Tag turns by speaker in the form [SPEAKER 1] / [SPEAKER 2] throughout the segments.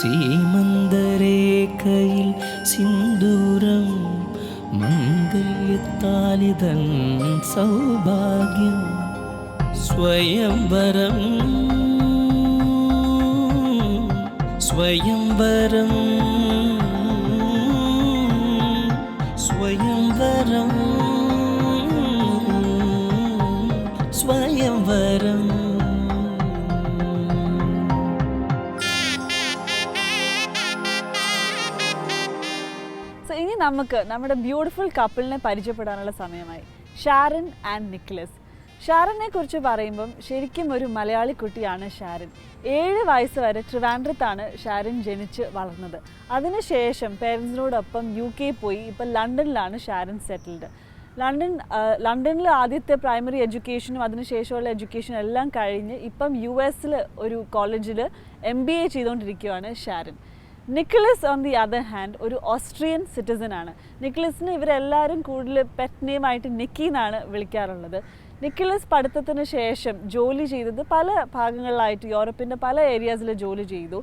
[SPEAKER 1] സീമന്തരേഖയിൽ സിന്ദൂരം മംഗല്യത്താലിതൻ സൗഭാഗ്യം സ്വയംവരം സ്വയംവരം സ്വയംവരം സ്വയംവരം.
[SPEAKER 2] ഇനി നമുക്ക് നമ്മുടെ ബ്യൂട്ടിഫുൾ കപ്പിളിനെ പരിചയപ്പെടാനുള്ള സമയമായി. Sharon and Nicholas. ഷാരനെ കുറിച്ച് പറയുമ്പം ശരിക്കും ഒരു മലയാളി കുട്ടിയാണ് ഷാരൻ. 7 വയസ്സ് വരെ ട്രിവാൻഡ്രത്താണ് ഷാരൻ ജനിച്ച് വളർന്നത്. അതിനുശേഷം പേരൻസിനോടൊപ്പം UK പോയി ഇപ്പം ലണ്ടനിലാണ് ഷാരൻ സെറ്റിൽഡ്. ലണ്ടനിൽ ആദ്യത്തെ പ്രൈമറി എഡ്യൂക്കേഷനും അതിനുശേഷമുള്ള എഡ്യൂക്കേഷനും എല്ലാം കഴിഞ്ഞ് ഇപ്പം US ഒരു കോളേജിൽ MBA ചെയ്തുകൊണ്ടിരിക്കുകയാണ് Sharon. Nicholas on the other hand ഒരു ഓസ്ട്രിയൻ സിറ്റിസൺ ആണ്. നിക്കലസിന് ഇവരെല്ലാവരും കൂടുതൽ പെറ്റ് നെയിമായിട്ട് നിക്കി എന്നാണ് വിളിക്കാറുള്ളത്. നിക്കലസ് പഠിത്തത്തിന് ശേഷം ജോലി ചെയ്തത് പല ഭാഗങ്ങളിലായിട്ട് യൂറോപ്പിൻ്റെ പല ഏരിയാസിൽ ജോലി ചെയ്തു.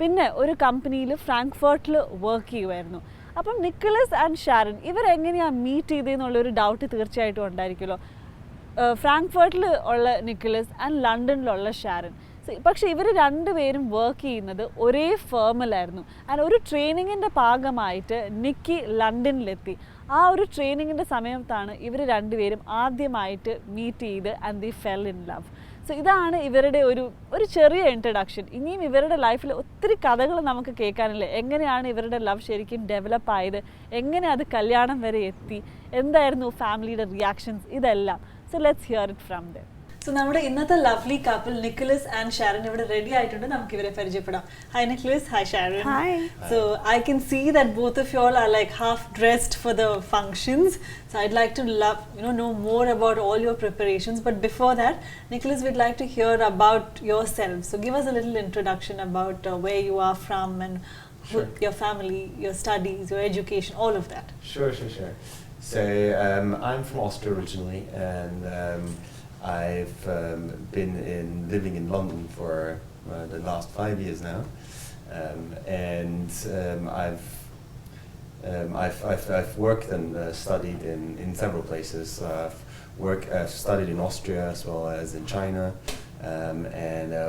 [SPEAKER 2] പിന്നെ ഒരു കമ്പനിയിൽ ഫ്രാങ്ക്ഫർട്ടിൽ വർക്ക് ചെയ്യുമായിരുന്നു. അപ്പം നിക്കലസ് ആൻഡ് ഷാരൻ ഇവരെങ്ങനെയാണ് മീറ്റ് ചെയ്തതെന്നുള്ളൊരു ഡൗട്ട് തീർച്ചയായിട്ടും ഉണ്ടായിരിക്കുമല്ലോ. ഫ്രാങ്ക്ഫർട്ടിൽ ഉള്ള നിക്കലസ് ആൻഡ് ലണ്ടനിലുള്ള ഷാരൻ. പക്ഷെ ഇവർ രണ്ടുപേരും വർക്ക് ചെയ്യുന്നത് ഒരേ ഫേമിലായിരുന്നു. ആൻഡ് ഒരു ട്രെയിനിങ്ങിൻ്റെ ഭാഗമായിട്ട് നിക്കി ലണ്ടനിലെത്തി. ആ ഒരു ട്രെയിനിങ്ങിൻ്റെ സമയത്താണ് ഇവർ രണ്ടുപേരും ആദ്യമായിട്ട് മീറ്റ് ചെയ്ത് and they fell in love. So ഇതാണ് ഇവരുടെ ഒരു ചെറിയ ഇൻട്രഡക്ഷൻ. ഇനിയും ഇവരുടെ ലൈഫിൽ ഒത്തിരി കഥകൾ നമുക്ക് കേൾക്കാനില്ല. എങ്ങനെയാണ് ഇവരുടെ ലവ് ശരിക്കും ഡെവലപ്പ് ആയത്, എങ്ങനെ അത് കല്യാണം വരെ എത്തി, എന്തായിരുന്നു ഫാമിലിയുടെ റിയാക്ഷൻസ്, ഇതെല്ലാം. So let's here it from them. So നമ്മുടെ ഇന്നത്തെ lovely couple Nicholas and Sharon ഇവിടെ റെഡി ആയിട്ടുണ്ട്. നമുക്ക് ഇവരെ പരിചയപ്പെടാം. Hi Nicholas, hi Sharon.
[SPEAKER 3] Hi.
[SPEAKER 2] So I can see that both of you all are like half dressed for the functions. So I'd like to know more about all your preparations. But before that, Nicholas, we'd like to hear about yourself. So give us a little introduction about where you are from and your family, your studies, your education, all of that.
[SPEAKER 4] Sure. So I'm from Austria originally, and I've been living in London for the last 5 years now, and I've worked and studied in several places. I've studied in Austria as well as in China, and I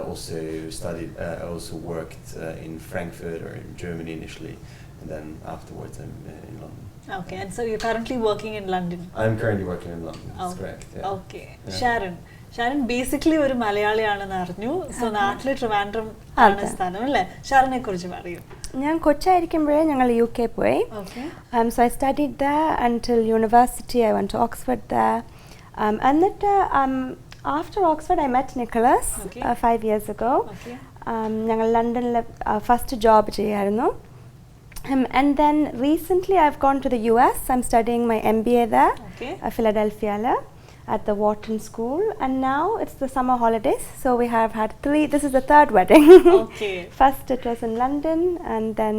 [SPEAKER 4] also worked in Frankfurt or in Germany initially, and then afterwards I'm in London.
[SPEAKER 2] Okay, and so you're currently working in London.
[SPEAKER 4] I'm currently working in London. That's correct. Yeah.
[SPEAKER 2] Okay. Yeah. Sharon basically ഒരു മലയാളിയാണെന്ന് അറിഞ്ഞു. So നാട്ടിലെ ട്രിവാൻഡ്രം ആണ് സ്ഥലം അല്ലേ? ഷാരനെ കുറിച്ച് പറയൂ.
[SPEAKER 3] ഞാൻ കൊച്ചായിരിക്കുമ്പോഴേ ഞങ്ങൾ UK പോയി. So I studied there until university. I went to Oxford there. എന്നിട്ട് after Oxford I met Nicholas 5 years ago. ഞങ്ങൾ ലണ്ടനിൽ ഫസ്റ്റ് ജോബ് ചെയ്യായിരുന്നു. And then recently I've gone to the US. I'm studying my MBA there, Philadelphia, at the Wharton School. And now it's the summer holidays, so we have had 3. This is the 3rd wedding. First it was in London, and then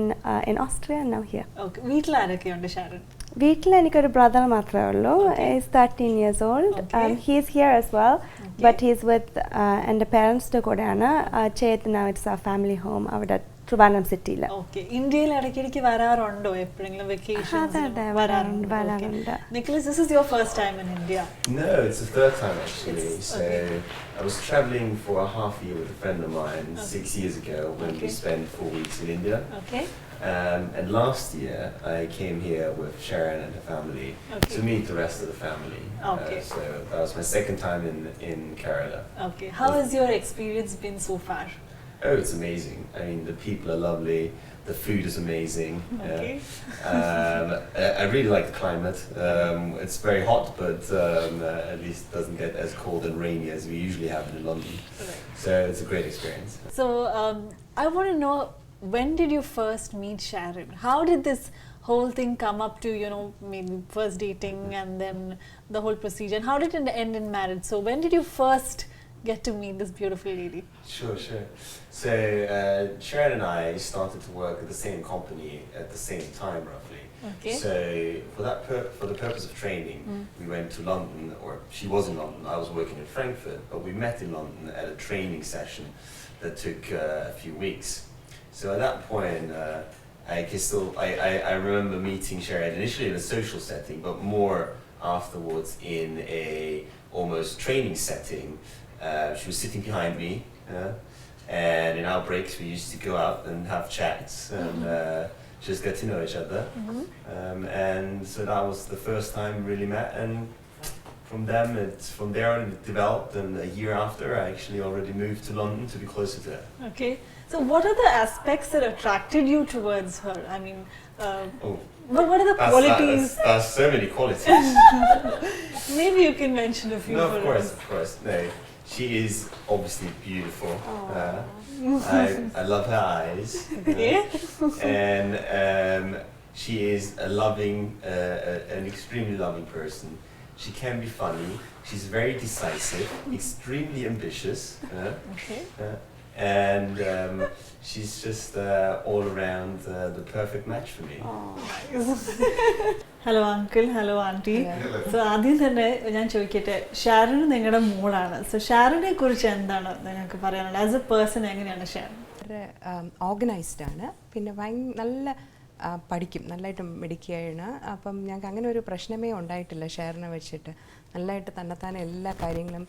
[SPEAKER 3] in Austria, and now here.
[SPEAKER 2] വീട്ടിൽ ആരൊക്കെയുണ്ട് Sharon?
[SPEAKER 3] വീട്ടിൽ എനിക്കൊരു brother മാത്രമേ ഉള്ളൂ. He's 13 years old. He's here as well, but he's with എൻ്റെ പേരൻസിൻ്റെ കൂടെയാണ്. ചേത്ത് now it's our family home അവിടെ ട്രിവാൻഡ്രം സിറ്റിയിൽ.
[SPEAKER 2] ഇന്ത്യയിൽ ഇടയ്ക്കിടയ്ക്ക് വരാറുണ്ടോ എപ്പോഴെങ്കിലും വെക്കേഷൻസ്?
[SPEAKER 3] വരാറുണ്ട്.
[SPEAKER 2] Nicholas, this is your first time in India?
[SPEAKER 4] No, it's the 3rd time actually. So I was traveling for a half year with a friend of mine 6 years ago when we spent 4 weeks in India. And last year I came here with Sharon and her family to meet the rest of the family. So that was my second time in Kerala.
[SPEAKER 2] How has your experience been so far?
[SPEAKER 4] Oh, it's amazing. I mean, the people are lovely. The food is amazing. I really like the climate. It's very hot, but at least it doesn't get as cold and rainy as we usually have in London. So it's a great experience.
[SPEAKER 2] So I want to know, when did you first meet Sharon? How did this whole thing come up to, maybe first dating and then the whole procedure? And how did it end in marriage? So when did you first get to meet this beautiful lady?
[SPEAKER 4] Sure. So Sharon and I started to work at the same company at the same time, roughly. So for the purpose of training, we went to London, or she was in London, I was working in Frankfurt, but we met in London at a training session that took a few weeks. So at that point, I remember meeting Sharon initially in a social setting, but more afterwards in a almost training setting. She was sitting behind me, and in our breaks we used to go out and have chats and just get to know each other. And so that was the first time we really met, and from there on it developed, and a year after I actually already moved to London to be closer to her.
[SPEAKER 2] Okay. So what are the aspects that attracted you towards her? I mean, what are the qualities?
[SPEAKER 4] That's so many qualities.
[SPEAKER 2] Maybe you can mention a few.
[SPEAKER 4] No,
[SPEAKER 2] for
[SPEAKER 4] of course,
[SPEAKER 2] us.
[SPEAKER 4] of course. No, she is obviously beautiful. I love her eyes.
[SPEAKER 2] Okay.
[SPEAKER 4] And she is a loving, an extremely loving person. She can be funny. She's very decisive, extremely ambitious.
[SPEAKER 2] Okay.
[SPEAKER 4] And she's just all around the perfect match for me.
[SPEAKER 2] Hello uncle, hello auntie. So ആദ്യം തന്നെ ഞാൻ ചോദിക്കട്ടെ, ഷാരൺ നിങ്ങളുടെ മോളാണ്. So ഷാരനെ കുറിച്ച് എന്താണ് നിങ്ങൾക്ക് പറയാനുള്ളത്? ആസ് എ പേഴ്സൺ എങ്ങനെയാണ് ഷാരൺ?
[SPEAKER 5] വളരെ ഓർഗനൈസ്ഡ് ആണ്, പിന്നെ നല്ല പഠിക്കും, നല്ലതായിട്ട് മിടുക്കിയാണ്. അപ്പം ഞങ്ങൾക്ക് അങ്ങനെ ഒരു പ്രശ്നമേ ഉണ്ടായിട്ടില്ല ഷെയറിനെ വെച്ചിട്ട്. നല്ലതായിട്ട് തന്നെത്താനെ എല്ലാ കാര്യങ്ങളും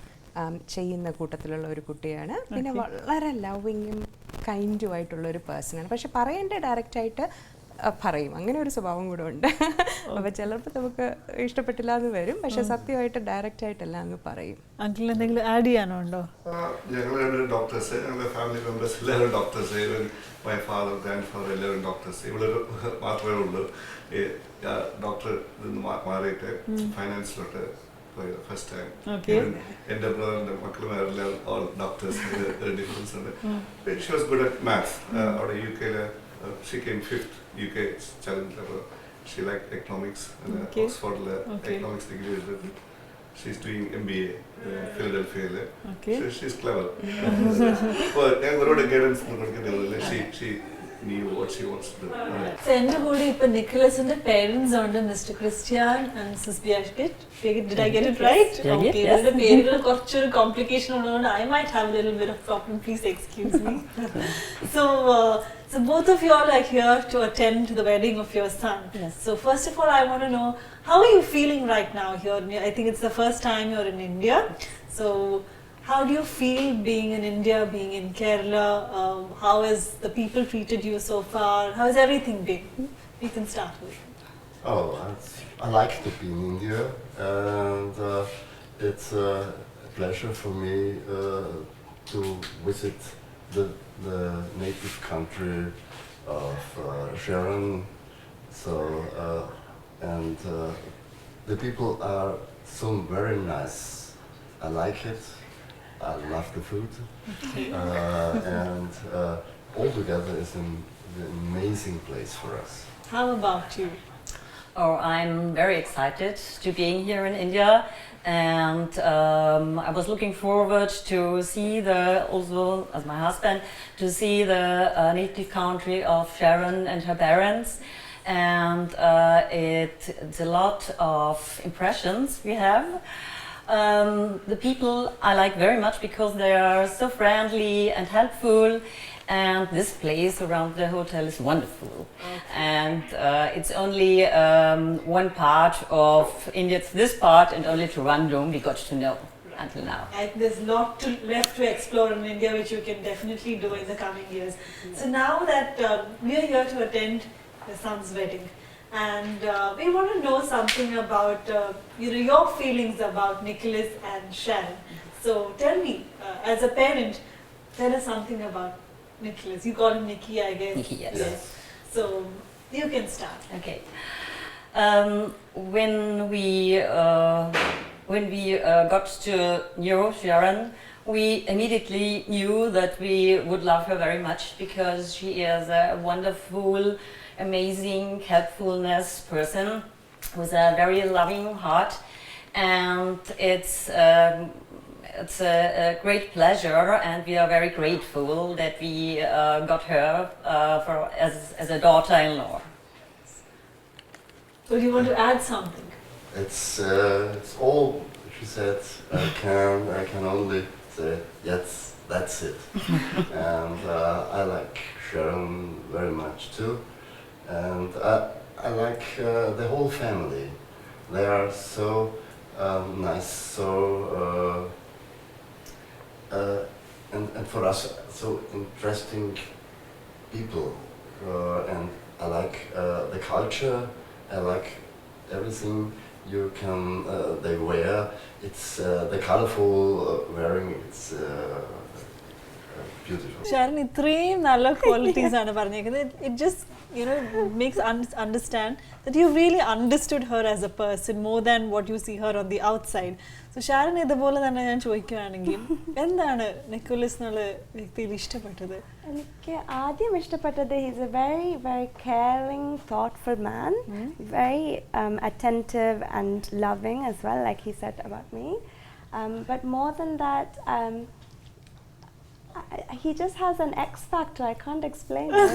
[SPEAKER 5] ചെയ്യുന്ന കൂട്ടത്തിലുള്ള ഒരു കുട്ടിയാണ്. പിന്നെ വളരെ ലവിങ്ങും കൈൻഡും ആയിട്ടുള്ള ഒരു പേഴ്സണാണ്. പക്ഷെ പറയേണ്ട ഡയറക്റ്റായിട്ട് പറയും, അങ്ങനെ ഒരു സ്വഭാവം കൂടെ ഉണ്ട്. അപ്പോൾ ചിലപ്പോൾ നമുക്ക് ഇഷ്ടപ്പെട്ടില്ല എന്ന് വരും, പക്ഷെ സത്യമായിട്ട് ഡയറക്റ്റ് ആയിട്ടെല്ലാം അങ്ങ് പറയും.
[SPEAKER 2] അങ്കിൾ എന്തെങ്കിലും ആഡ് ചെയ്യാനുണ്ടോ?
[SPEAKER 6] ഞങ്ങൾ ഡോക്ടേഴ്സ്, ഞങ്ങളുടെ ഫാമിലി മെമ്പേഴ്സ് എല്ലാവരും doctors. Even my father, grand father എല്ലാവരും ഡോക്ടേഴ്സ്. ഇവിടെ മാത്രമേ ഉള്ളൂ ഡോക്ടർ മാറിയിട്ട് ഫൈനാൻസിലോട്ട് പോയത് ഫസ്റ്റ് ടൈം. എൻ്റെ ബ്രദറിൻ്റെ മക്കളുമാരെല്ലാം ഓൾ ഡോക്ടേഴ്സ്. ഡിഫറൻസ് ഉണ്ട്. She was good at maths. അവിടെ യു കെയിൽ she came 5th UK challenge level. She liked economics and Oxford economics degree. She's doing MBA in Philadelphia. So she's clever. But I got a guidance. She knew what she wants to do.
[SPEAKER 2] So എൻ്റെ കൂടെ ഇപ്പൊ നിക്കലസിന്റെ parents ഉണ്ട്, mister Christian and സിസ് ബിയാഷ്കിറ്റ്. Did I get it right? Okay. ഇവരുടെ പേരുകൾ കുറച്ചൊരു കോംപ്ലിക്കേഷൻ ഉള്ളതുകൊണ്ട് I might have a little bit of problem. Please excuse me. So both of you all are here to attend the wedding of your son. Yes. So first of all, I want to know, how are you feeling right now here? I think it's the first time you're in India. So how do you feel being in India, being in Kerala? How has the people treated you so far? How has everything been? We can start with.
[SPEAKER 6] Oh, I like to be in India, and it's a pleasure for me to visit the native country of Sharon. So and the people are so very nice. I like it. I love the food. And altogether it's an amazing place for us.
[SPEAKER 2] How about you?
[SPEAKER 7] Oh, I'm very excited to being here in India, and I was looking forward to see also as my husband, to see the native country of Sharon and her parents, and it's a lot of impressions we have. The people I like very much because they are so friendly and helpful. And this place around the hotel is wonderful. And it's only one part of India. It's this part, and only Trivandrum we got to know until now.
[SPEAKER 2] There's a lot left to explore in India, which you can definitely do in the coming years. So now that we are here to attend the son's wedding, and we want to know something about your feelings about Nicholas and Sharon. So tell me, as a parent, tell us something about Nicholas. You call him Nicky, I guess.
[SPEAKER 7] Nicky, yes.
[SPEAKER 2] So you can start.
[SPEAKER 7] Okay. When we got to know Sharon, we immediately knew that we would love her very much because she is a wonderful, amazing, helpfulness person with a very loving heart, and it's a great pleasure, and we are very grateful that we got her as a daughter-in-law.
[SPEAKER 2] So do you want to add something?
[SPEAKER 6] It's all she said. I can only say yes.
[SPEAKER 8] that's it. And I like Sharon very much too. And I like the whole family. They are so nice, so and for us so interesting people. And I like the culture. I like everything you can they wear. It's the colorful wearing. It's beautiful.
[SPEAKER 2] Sharon, ഇത്രയും നല്ല qualities ആണ് പറഞ്ഞേക്കുന്നത്. It just, you know, makes understand that you really understood her as a person more than what you see her on the outside. So Sharon, ഇതുപോലെ തന്നെ ഞാൻ ചോദിക്കുകയാണെങ്കിൽ എന്താണ് Nicholas എന്നുള്ള വ്യക്തിയിൽ ഇഷ്ടപ്പെട്ടത്?
[SPEAKER 3] എനിക്ക് ആദ്യം ഇഷ്ടപ്പെട്ടത് he's a very very caring, thoughtful man, very attentive and loving as well, like he said about me. But more than that, he just has an X factor. I can't explain it.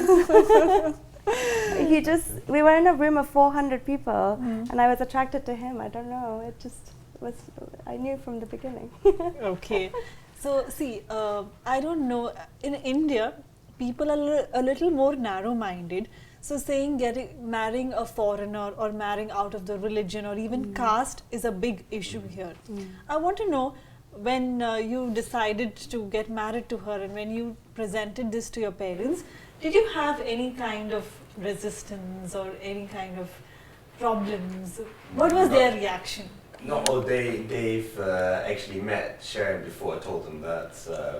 [SPEAKER 3] We were in a room of 400 people and I was attracted to him. I don't know, it just was, I knew from the beginning.
[SPEAKER 2] Okay, so see, I don't know, in India people are a little more narrow-minded, so saying marrying a foreigner or marrying out of the religion or even caste is a big issue here. I want to know, when you decided to get married to her and when you presented this to your parents, did you have any kind of resistance or any kind of problems? What was their reaction?
[SPEAKER 4] No, they've actually met Sharon before. I told them that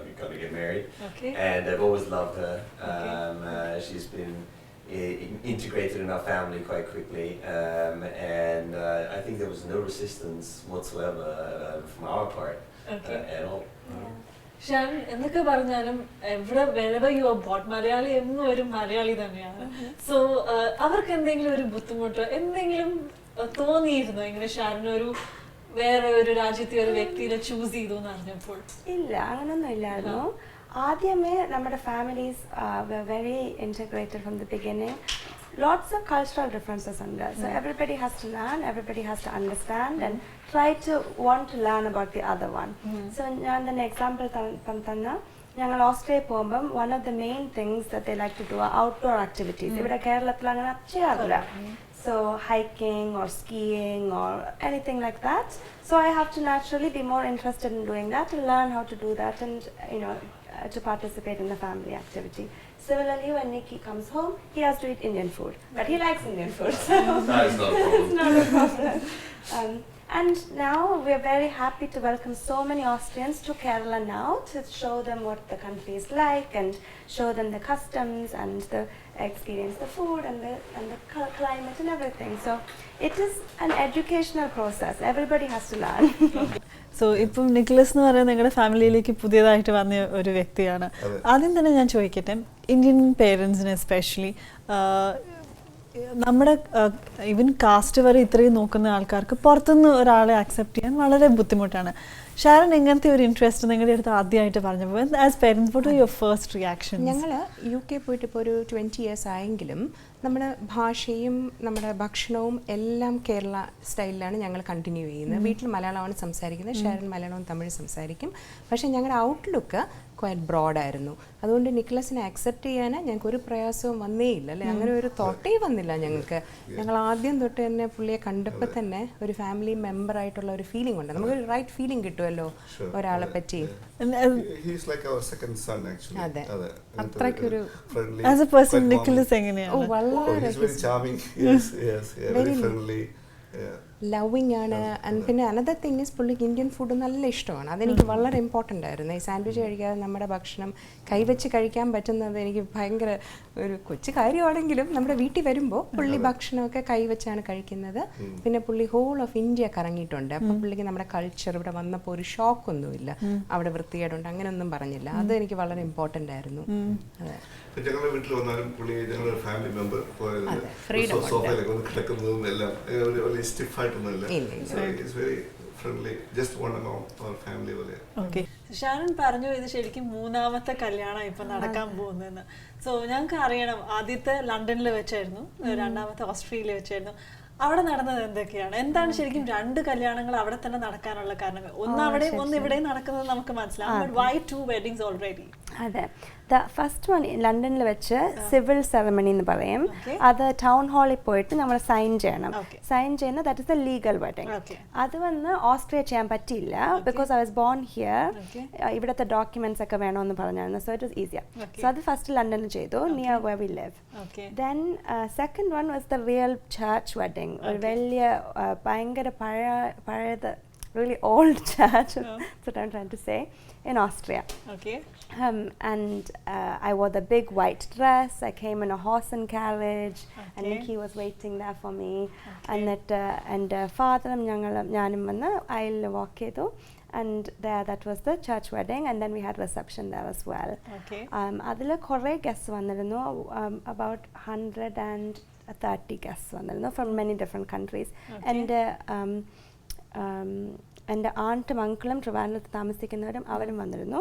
[SPEAKER 4] we're going to get married.
[SPEAKER 2] Okay.
[SPEAKER 4] And I've always loved her. She's been integrated in our family quite quickly. And I think there was no resistance whatsoever from our part at all.
[SPEAKER 2] Sharon, എന്തൊക്കെ പറഞ്ഞാലും wherever you are born, Malayali എന്നും ഒരു മലയാളി തന്നെയാണ്. So അവർക്ക് എന്തെങ്കിലും ഒരു ബുദ്ധിമുട്ടോ എന്തെങ്കിലും തോന്നിയിരുന്നോ ഇങ്ങനെ ഷാരൻ ഒരു വേറെ ഒരു രാജ്യത്തെ ഒരു വ്യക്തിയെ ചൂസ് ചെയ്തു എന്ന് അറിഞ്ഞപ്പോൾ?
[SPEAKER 3] ഇല്ല, അങ്ങനൊന്നും ഇല്ലായിരുന്നു. ആദ്യമേ നമ്മുടെ families were very integrated from the beginning. Lots of cultural differences in there, so everybody has to learn, everybody has to understand and try to want to learn about the other one. So ഞാൻ തന്നെ example തന്ന ഞങ്ങൾ Australia പോകുമ്പം one of the main things that they like to do are outdoor activities. ഇവിടെ കേരളത്തിൽ അങ്ങനെ ചെയ്യാറില്ല. So hiking or skiing or anything like that. So I have to naturally be more interested in doing that and learn how to do that and, you know, to participate in the family activity. Similarly, when Nikki comes home, he has to eat Indian food, but he likes Indian food, so
[SPEAKER 4] That is not a problem.
[SPEAKER 3] it's not a problem. And now we are very happy to welcome so many Austrians to Kerala now to show them what the country is like and show them the customs and the experience the food and the climate and everything. So it is an educational process. Everybody has to learn.
[SPEAKER 2] So ഇപ്പം Nicholas എന്ന് പറയുന്നത് നിങ്ങളുടെ ഫാമിലിയിലേക്ക് പുതിയതായിട്ട് വന്ന ഒരു വ്യക്തിയാണ്. ആദ്യം തന്നെ ഞാൻ ചോദിക്കട്ടെ, ഇന്ത്യൻ പേരൻസിന് എസ്പെഷ്യലി നമ്മുടെ ഈവൻ കാസ്റ്റ് വരെ ഇത്രയും നോക്കുന്ന ആൾക്കാർക്ക് പുറത്തുനിന്ന് ഒരാളെ അക്സെപ്റ്റ് ചെയ്യാൻ വളരെ ബുദ്ധിമുട്ടാണ്. ഷാരൻ ഇങ്ങനത്തെ ഒരു ഇൻട്രസ്റ്റ് നിങ്ങളുടെ അടുത്ത് ആദ്യമായിട്ട് പറഞ്ഞപ്പോൾ as parents what are your first reaction?
[SPEAKER 5] ഞങ്ങൾ UK പോയിട്ട് ഇപ്പോൾ ഒരു 20 years ആയെങ്കിലും നമ്മുടെ ഭാഷയും നമ്മുടെ ഭക്ഷണവും എല്ലാം കേരള സ്റ്റൈലിലാണ് ഞങ്ങൾ കണ്ടിന്യൂ ചെയ്യുന്നത്. വീട്ടിൽ മലയാളമാണ് സംസാരിക്കുന്നത്, ഷാരൻ മലയാളവും തമിഴ് സംസാരിക്കും. പക്ഷേ ഞങ്ങളുടെ ഔട്ട്ലുക്ക് ക്വയറ്റ് ബ്രോഡായിരുന്നു. അതുകൊണ്ട് നിക്കോളസിനെ അക്സെപ്റ്റ് ചെയ്യാൻ ഞങ്ങൾക്ക് ഒരു പ്രയാസവും വന്നേയില്ല, അല്ലെ? അങ്ങനെ ഒരു തോട്ടേ വന്നില്ല ഞങ്ങൾക്ക്. ഞങ്ങൾ ആദ്യം തൊട്ട് തന്നെ പുള്ളിയെ കണ്ടപ്പോൾ തന്നെ ഒരു ഫാമിലി മെമ്പർ ആയിട്ടുള്ള ഒരു ഫീലിംഗ് ഉണ്ട്. നമുക്കൊരു റൈറ്റ് ഫീലിംഗ് കിട്ടുമല്ലോ ഒരാളെ പറ്റി. അതെ, അത്രയ്ക്കൊരു
[SPEAKER 2] ആസ് എ പേഴ്സൺ നിക്കോളസ് എങ്ങനെയാണ്?
[SPEAKER 5] വളരെ ലവിങ് ആണ്. പിന്നെ അനദർ തിങ് ഈസ് പുള്ളിക്ക് ഇന്ത്യൻ ഫുഡ് നല്ല ഇഷ്ടമാണ്. അതെനിക്ക് വളരെ ഇമ്പോർട്ടൻ്റ് ആയിരുന്നു. ഈ സാൻഡ്വിച്ച് കഴിക്കാതെ നമ്മുടെ ഭക്ഷണം കൈവച്ച് കഴിക്കാൻ പറ്റുന്നത് എനിക്ക് ഭയങ്കര ഒരു കൊച്ചു കാര്യമാണെങ്കിലും നമ്മുടെ വീട്ടിൽ വരുമ്പോൾ പുള്ളി ഭക്ഷണമൊക്കെ കൈവച്ചാണ് കഴിക്കുന്നത്. പിന്നെ പുള്ളി ഹോൾ ഓഫ് ഇന്ത്യ കറങ്ങിയിട്ടുണ്ട്. അപ്പം പുള്ളിക്ക് നമ്മുടെ കൾച്ചർ ഇവിടെ വന്നപ്പോൾ ഒരു ഷോക്കൊന്നുമില്ല, അവിടെ വൃത്തികേടുണ്ട് അങ്ങനെയൊന്നും പറഞ്ഞില്ല. അത് എനിക്ക് വളരെ ഇമ്പോർട്ടൻ്റ് ആയിരുന്നു. അതെ,
[SPEAKER 6] ഞങ്ങളുടെ വീട്ടിൽ വന്നാലും പുള്ളി ഞങ്ങളുടെ ഫാമിലി മെമ്പർ സോഫയിലൊക്കെ ഒന്ന് കിടക്കുന്നതും എല്ലാം സ്റ്റിഫായിട്ടൊന്നുമില്ല.
[SPEAKER 2] ഷാരൻ പറഞ്ഞു ഇത് ശരിക്കും മൂന്നാമത്തെ കല്യാണം ഇപ്പൊ നടക്കാൻ പോകുന്നതെന്ന്. സോ ഞങ്ങൾക്ക് അറിയണം, ആദ്യത്തെ ലണ്ടനിൽ വെച്ചായിരുന്നു, രണ്ടാമത്തെ ഓസ്ട്രേലിയ വെച്ചായിരുന്നു. അവിടെ നടന്നത് എന്തൊക്കെയാണ്? എന്താണ് ശരിക്കും രണ്ട് കല്യാണങ്ങൾ അവിടെ തന്നെ നടക്കാനുള്ള കാരണം? ഒന്ന് അവിടെ ഒന്ന് ഇവിടെ നടക്കുന്നത് നമുക്ക് മനസ്സിലാവും. Why two weddings already?
[SPEAKER 3] അതെ, ഫസ്റ്റ് വൺ ലണ്ടനിൽ വെച്ച് സിവിൽ സെറമണി എന്ന് പറയും. അത് ടൗൺ ഹാളിൽ പോയിട്ട് നമ്മൾ സൈൻ ചെയ്യണം. സൈൻ ചെയ്യുന്ന that is a legal wedding. അത് വന്ന് ഓസ്ട്രിയ ചെയ്യാൻ പറ്റിയില്ല, because I was born here. ഇവിടുത്തെ ഡോക്യുമെന്റ്സ് ഒക്കെ വേണമെന്ന് പറഞ്ഞായിരുന്നു. So it was easier. So അത് ഫസ്റ്റ് ലണ്ടനിൽ ചെയ്തു, near where we live. Then second one was the real church wedding. ഒരു വലിയ ഭയങ്കര പഴയത്, really old church, that's what I'm trying to say, in Austria. And I wore the big white dress. I came in a horse and carriage, and Nikki was waiting there for me. And father njanum vanna I'll walk chedu, and there that was the church wedding, and then we had reception there as well. adile kore guests vannirunnu, about 130 guests vannirunnu from many different countries. And എൻ്റെ ആൻറ്റും അങ്കിളും ട്രിവാൻഡ്രത്ത് താമസിക്കുന്നവരും അവരും വന്നിരുന്നു.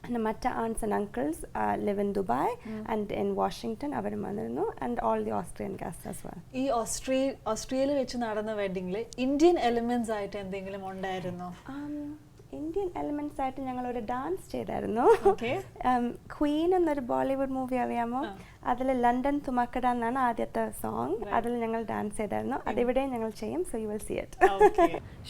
[SPEAKER 3] And മറ്റേ aunts and uncles live in Dubai and in Washington, അവരും വന്നിരുന്നു. And all the Austrian guests as well.
[SPEAKER 2] ഈ ഓസ്ട്രിയയിൽ വെച്ച് നടന്ന വെഡിങ്ങിൽ ഇന്ത്യൻ എലിമെന്റ്സ് ആയിട്ട് എന്തെങ്കിലും ഉണ്ടായിരുന്നോ?
[SPEAKER 3] ഇന്ത്യൻ എലിമെന്റ്സ് ആയിട്ട് ഞങ്ങൾ ഒരു ഡാൻസ് ചെയ്തായിരുന്നു. ക്വീൻ എന്നൊരു ബോളിവുഡ് മൂവി അറിയാമോ? അതിൽ ലണ്ടൻ തുമക്കട എന്നാണ് ആദ്യത്തെ സോങ്. അതിൽ ഞങ്ങൾ ഡാൻസ് ചെയ്തായിരുന്നു. അതിവിടെയും ഞങ്ങൾ ചെയ്യും. So you will see it.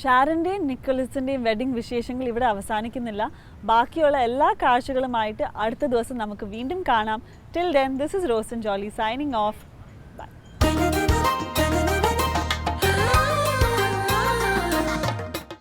[SPEAKER 2] ഷാരന്റെയും നിക്കോളസിന്റെയും വെഡിങ് വിശേഷങ്ങൾ ഇവിടെ അവസാനിക്കുന്നില്ല. ബാക്കിയുള്ള എല്ലാ കാഴ്ചകളുമായിട്ട് അടുത്ത ദിവസം നമുക്ക് വീണ്ടും കാണാം. Till then, this is Rose and Jolly signing off.